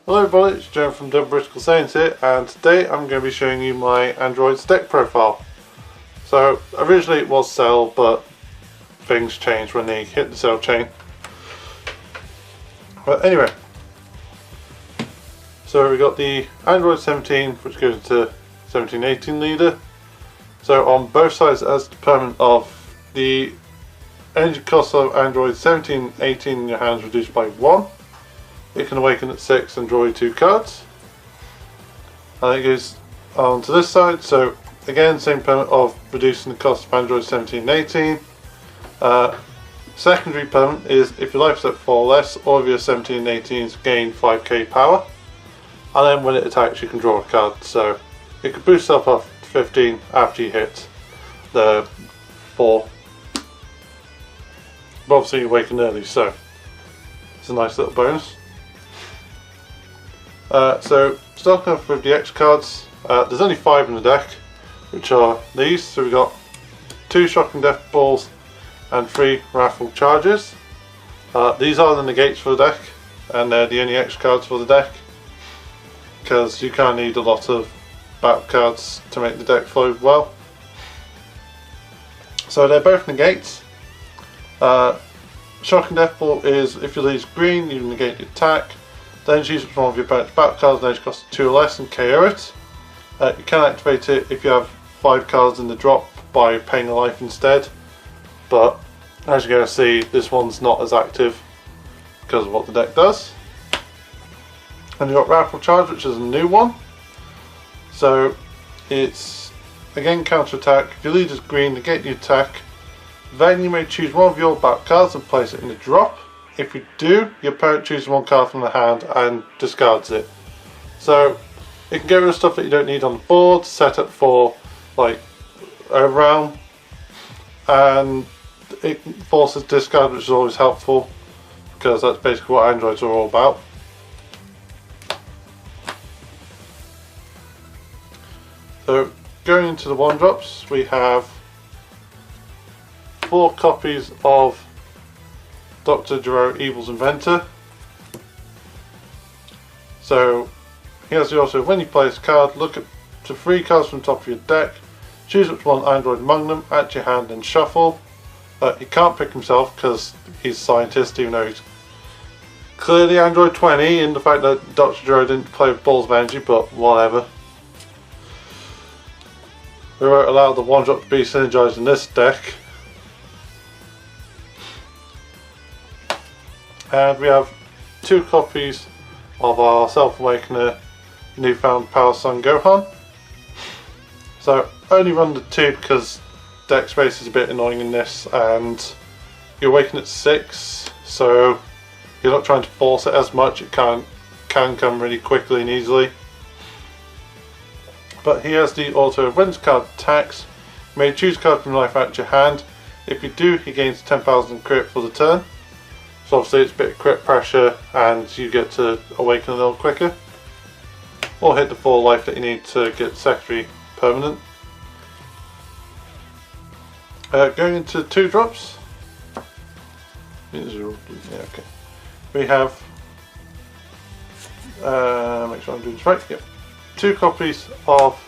Hello everybody, it's Joe from Britical Saiyans here, and today I'm going to be showing you my Andriods deck profile. So originally it was cell, but things changed when they hit the cell chain. But anyway, so we got the Android 17, which goes into 17-18 leader. So on both sides it has the permanent of the energy cost of Android 17-18 in your hands reduced by 1. It can awaken at 6 and draw you 2 cards. And it goes on to this side, so again same permanent of reducing the cost of Android 17-18. Secondary permanent is if your life's at 4 or less, all of your 17-18s gain 5k power. And then when it attacks you can draw a card, so it could boost up off 15 after you hit the 4. But obviously you awaken early, so it's a nice little bonus. So starting off with the X cards, there's only 5 in the deck, which are these. So we've got 2 Shocking Death Balls and 3 Wrathful Charges. These are the negates for the deck, and they're the only X cards for the deck, because you can't need a lot of battle cards to make the deck flow well. So they're both negates. Shocking Death Ball is if you lose green, you negate the attack. Then choose one of your opponent's battle cards, and cost 2 or less, and KO it. You can activate it if you have 5 cards in the drop by paying a life instead. But as you're going to see, this one's not as active because of what the deck does. And you've got Wrathful Charge, which is a new one. So it's again counter attack. If your leader's green, negate the attack. Then you may choose one of your battle cards and place it in the drop. If you do, your opponent chooses 1 card from the hand and discards it. So you can get rid of stuff that you don't need on the board, set up for like overround, and it forces discard, which is always helpful because that's basically what Androids are all about. So going into the 1-drops, we have 4 copies of Dr. Gero, Evil's Inventor. So here's the also, when you play this card, look at the 3 cards from the top of your deck, choose which one Android among them, add to your hand and shuffle. He can't pick himself because he's a scientist, even though he's clearly Android 20 in the fact that Dr. Gero didn't play with balls of energy, but whatever. We won't allow the 1-drop to be synergized in this deck. And we have 2 copies of our Self-Awakener Newfound Power Son Gohan. So only run the 2 because deck space is a bit annoying in this, and you awaken at 6, so you're not trying to force it as much. It can come really quickly and easily. But he has the auto when this card attacks, you may choose a card from life out of your hand. If you do, he gains 10,000 crit for the turn. So obviously it's a bit of crit pressure and you get to awaken a little quicker. Or hit the 4 life that you need to get secondary permanent. Going into 2-drops. Yeah, okay. We have, make sure I'm doing this right, yep. 2 copies of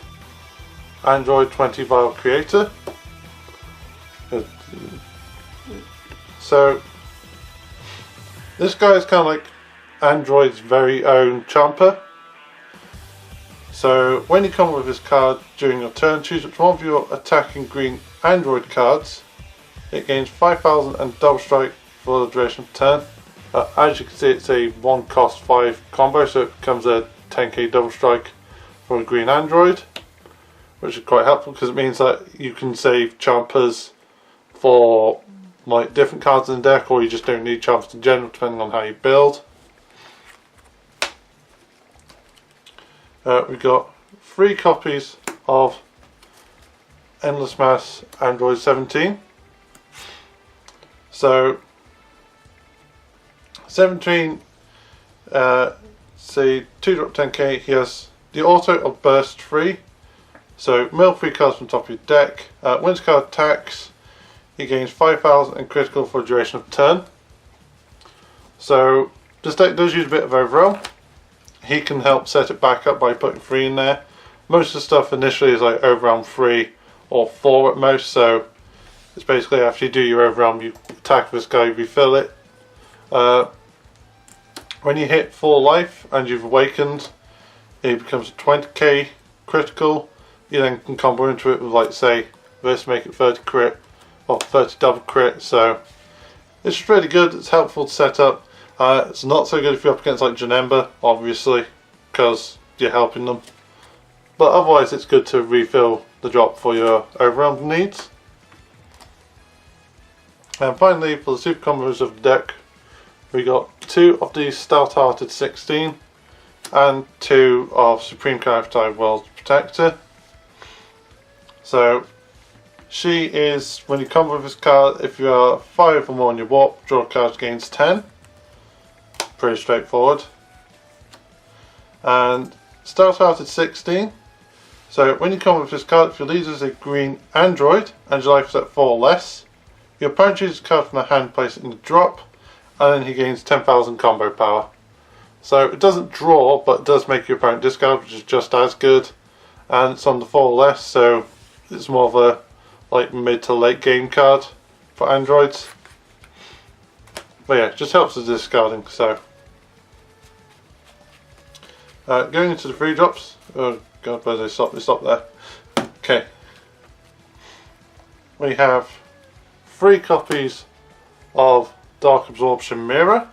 Android 20 Vial Creator. So this guy is kind of like Android's very own Chomper. So when you come up with this card during your turn, choose which one of your attacking green Android cards. It gains 5,000 and double strike for the duration of the turn. As you can see, it's a 1 cost 5 combo, so it becomes a 10k double strike for a green Android, which is quite helpful because it means that you can save Chompers for like different cards in the deck, or you just don't need Chompers in general depending on how you build. We've got 3 copies of Endless Mass Android 17. So 17, say 2-drop 10k, he has the auto of burst 3. So mill 3 cards from top of your deck. When this card attacks, he gains 5,000 and critical for a duration of turn. So this deck does use a bit of overall. he can help set it back up by putting 3 in there. Most of the stuff initially is like overwhelm 3 or 4 at most, so it's basically after you do your overwhelm, you attack this guy, refill it. When you hit 4 life and you've awakened, it becomes a 20k critical. You then can combo into it with, like, say this, make it 30 crit or 30 double crit. So it's really good. It's helpful to set up. It's not so good if you're up against like Janemba, obviously, because you're helping them. But otherwise, it's good to refill the drop for your overwhelmed needs. And finally, for the super combos of the deck, we got 2 of the Stout-Hearted 16 and 2 of Supreme Character World's Protector. So she is, when you combo with this card, if you are 5 or more on your warp, draw a card gains 10. Pretty straightforward. And Stout-Hearted 16. So when you combo with this card, if your leader is a green android and your life is at 4 or less, your opponent chooses a card from the hand, place it in the drop, and then he gains 10,000 combo power. So it doesn't draw, but it does make your opponent discard, which is just as good. And it's on the 4 or less, so it's more of a like mid to late game card for androids. But yeah, it just helps with discarding. So going into the 3 drops. Oh god, where did they stop there? Okay. We have 3 copies of Dark Absorption Mirror.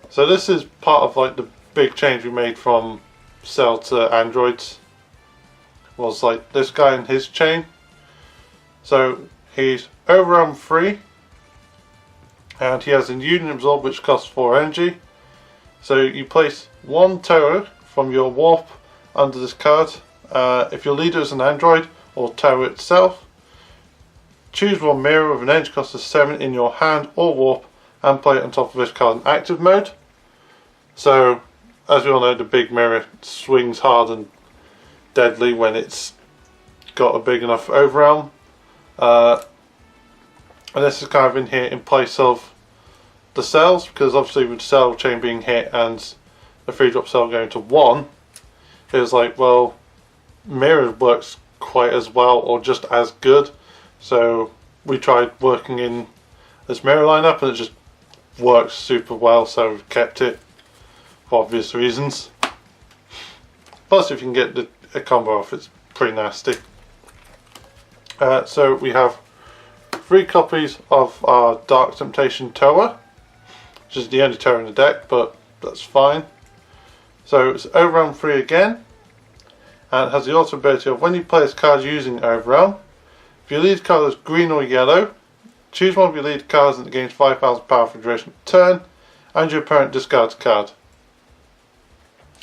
So this is part of like the big change we made from Cell to Androids. Was like this guy and his chain. So he's overwhelm 3, and he has a Union Absorb which costs 4 energy. So you place 1 tower from your warp under this card. If your leader is an android or tower itself, choose 1 mirror with an energy cost of 7 in your hand or warp and play it on top of this card in active mode. So as we all know, the big mirror swings hard and deadly when it's got a big enough overwhelm. And this is kind of in here in place of the cells, because obviously with the cell chain being hit and the 3-drop cell going to 1, it was like, well, mirror works quite as well or just as good. So we tried working in this mirror lineup and it just works super well, so we've kept it for obvious reasons. Plus if you can get a combo off, it's pretty nasty. So we have 3 copies of our Dark Temptation Tower, which is the only tower in the deck, but that's fine. So it's Overwhelm 3 again, and it has the auto ability of when you play this card using Overwhelm, if your lead card is green or yellow, choose one of your lead cards and it gains 5,000 power for the duration of the turn, and your opponent discards a card.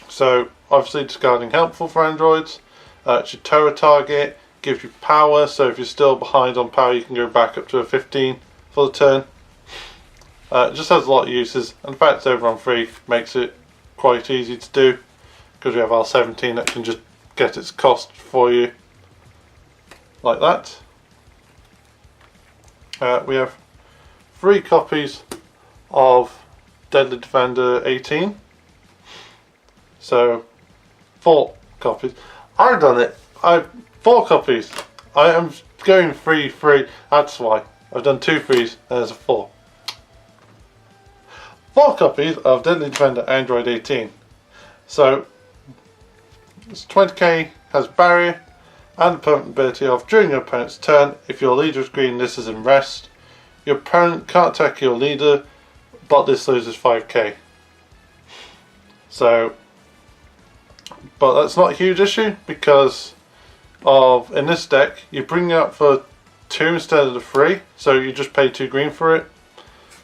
So obviously discarding helpful for androids. It's your tower target, gives you power, so if you're still behind on power you can go back up to a 15 for the turn. It just has a lot of uses, and the fact it's over on 3 makes it quite easy to do, because we have our 17 that can just get its cost for you like that. We have 3 copies of Deadly Defender 18. So 4 copies. I've done it. 4 copies. I am going 3. That's why I've done 2 3s and there's a 4. 4 copies of Deadly Defender Android 18. So it's 20k, has barrier, and the permanent ability of during your opponent's turn, if your leader is green, this is in rest. Your opponent can't attack your leader, but this loses 5k. So, but that's not a huge issue, because of in this deck you bring it up for 2 instead of the 3, so you just pay 2 green for it.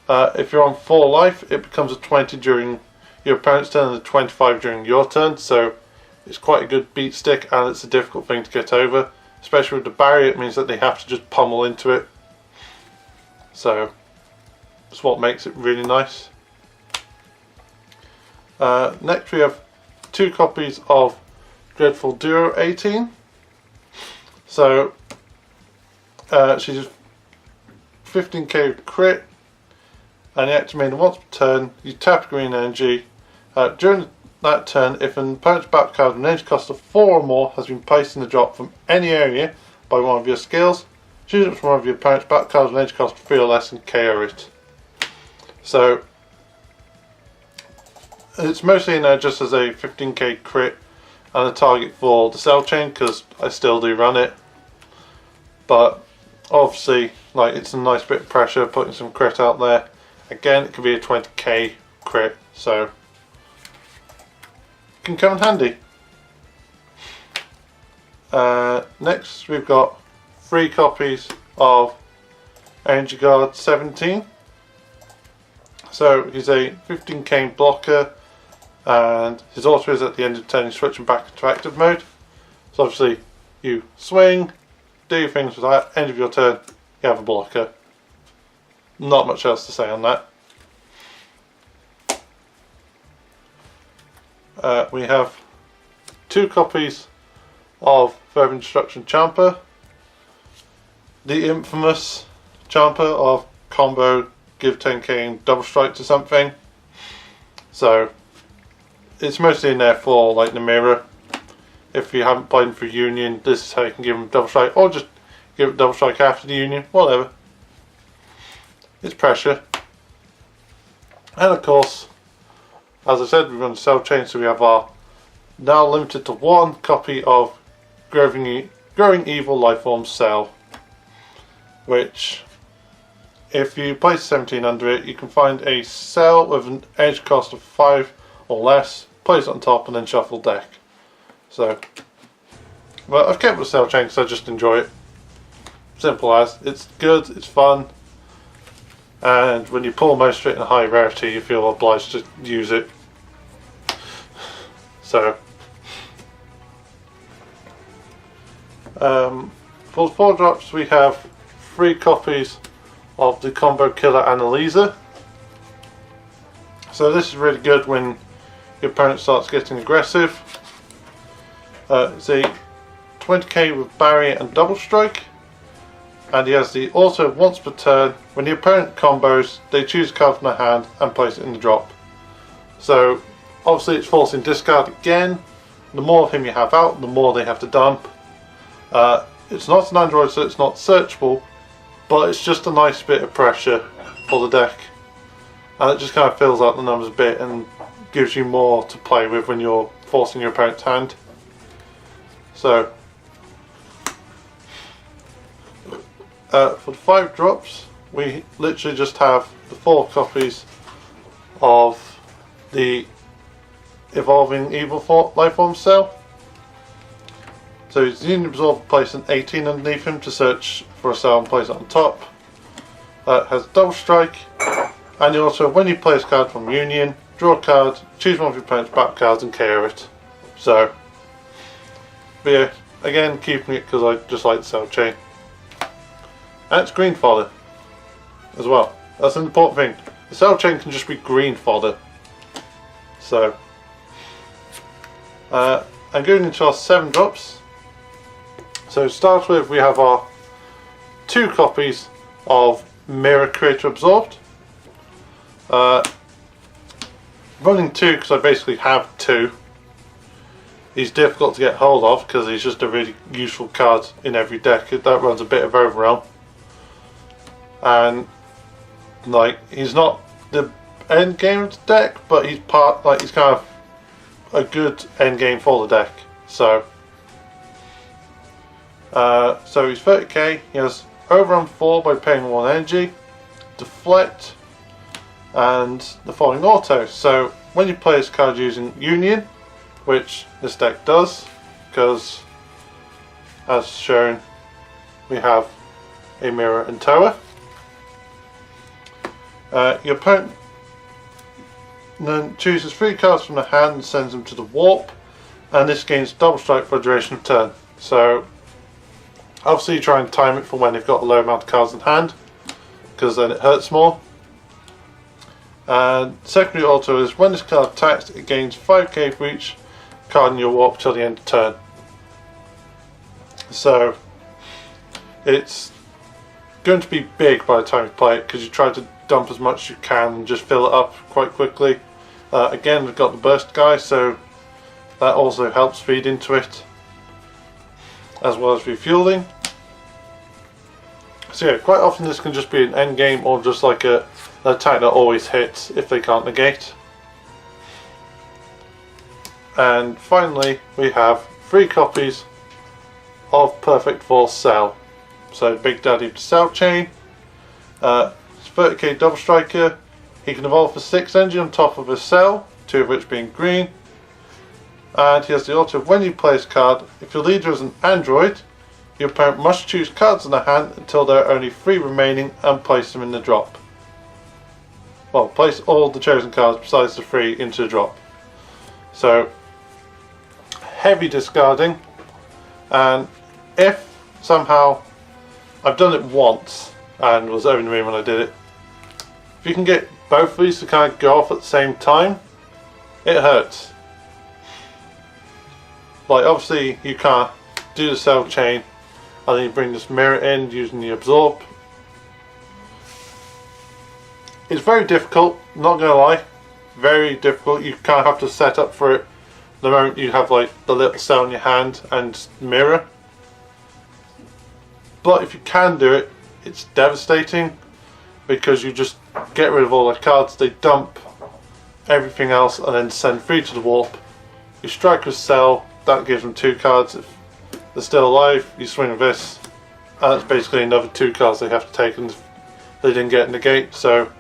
If you're on 4 life, it becomes a 20 during your opponent's turn and a 25 during your turn, so it's quite a good beat stick, and it's a difficult thing to get over, especially with the barrier. It means that they have to just pummel into it, so that's what makes it really nice. Next we have 2 copies of Dreadful Duo 18. So she's 15k crit, and the activator once per turn you tap green energy During that turn, if an opponent's battle card with an energy cost of 4 or more has been placed in the drop from any area by one of your skills, choose it from one of your opponent's battle cards with an energy cost of 3 or less and KO it. So it's mostly in there just as a 15k crit and a target for the cell chain, because I still do run it. But obviously, like, it's a nice bit of pressure putting some crit out there. Again, it could be a 20k crit, so it can come in handy. Next, we've got 3 copies of Angie Garland 17. So he's a 15k blocker, and his auto is at the end of turn, switching back into active mode. So obviously you swing, do your things with that, end of your turn, you have a blocker. Not much else to say on that. We have 2 copies of Further Instruction Chomper, the infamous Chomper of combo, give 10k and double strike to something. So it's mostly in there for like the mirror. If you haven't played him for Union, this is how you can give him double strike, or just give it double strike after the Union, whatever. It's pressure. And of course, as I said, we run the cell chain, so we have our now limited to 1 copy of Growing Evil Lifeform Cell, which, if you place 17 under it, you can find a cell with an edge cost of 5 or less, place it on top, and then shuffle deck. So, well, I've kept the cell chain because I just enjoy it. Simple as. It's good, it's fun, and when you pull most of it in a high rarity, you feel obliged to use it. So, for the 4 drops, we have 3 copies of the Combo Killer Analyzer. So this is really good when your opponent starts getting aggressive. It's a 20k with barrier and double strike, and he has the auto once per turn. When the opponent combos, they choose a card from their hand and place it in the drop. So obviously it's forcing discard again. The more of him you have out, the more they have to dump. It's not an Android, so it's not searchable, but it's just a nice bit of pressure for the deck, and it just kind of fills out the numbers a bit and gives you more to play with when you're forcing your opponent's hand. So for the 5 drops, we literally just have the 4 copies of the Evolving Evil Lifeform Cell. So his Union Absorber, place an 18 underneath him to search for a cell and place it on top. Has double strike, and you also, when you play a card from Union, draw a card, choose one of your opponent's battle cards and KO it. So, but yeah, again, keeping it because I just like the cell chain. And it's green fodder as well. That's an important thing. The cell chain can just be green fodder. So, and going into our 7 drops. So to start with, we have our 2 copies of Mirror Creator Absorbed. Running 2 because I basically have 2. He's difficult to get hold of because he's just a really useful card in every deck. That runs a bit of Overrealm. And like, he's not the end game of the deck, but he's part, like, he's kind of a good end game for the deck. So so he's 30k, he has Overrun 4 by paying 1 energy, Deflect, and the following auto. So when you play this card using Union, which this deck does, because as shown we have a Mirror and Tower, your opponent then chooses 3 cards from the hand and sends them to the warp, and this gains double strike for a duration of turn. So obviously you try and time it for when they've got a low amount of cards in hand, because then it hurts more. And secondary auto is when this card attacks, it gains 5k for each card in your warp till the end of turn. So it's going to be big by the time you play it, because you try to dump as much as you can and just fill it up quite quickly. Again, we've got the burst guy, so that also helps feed into it, as well as refueling. So yeah, quite often this can just be an end game or just like an attack that always hits if they can't negate. And finally, we have 3 copies of Perfect Force Cell. So Big Daddy Cell Chain. It's 30k double striker. He can evolve for 6 energy on top of a cell, 2 of which being green. And he has the ability of when you play his card, if your leader is an android, your opponent must choose cards in the hand until there are only 3 remaining and place them in the drop. Well, place all the chosen cards besides the 3 into the drop. So, heavy discarding, and if somehow, I've done it once and was over the moon when I did it, if you can get both of these to kind of go off at the same time, it hurts. Like obviously you can't do the cell chain and then you bring this mirror in using the absorb. It's very difficult, not gonna lie, very difficult. You kind of have to set up for it the moment you have like the little cell in your hand and mirror. But if you can do it, it's devastating because you just get rid of all the cards, they dump everything else and then send 3 to the warp. You strike with cell, that gives them 2 cards. If they're still alive, you swing with this, and it's basically another 2 cards they have to take, and they didn't get negate, so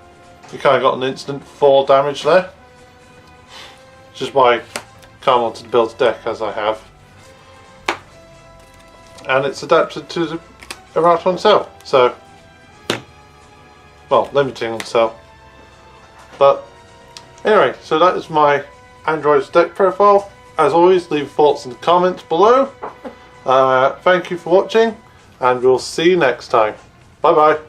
you kind of got an instant 4 damage there. Which is why I can't want to build a deck as I have. And it's adapted to the Errata on cell, so well, limiting on cell. But anyway, so that is my Andriods deck profile. As always, leave thoughts in the comments below. Thank you for watching, and we'll see you next time. Bye bye.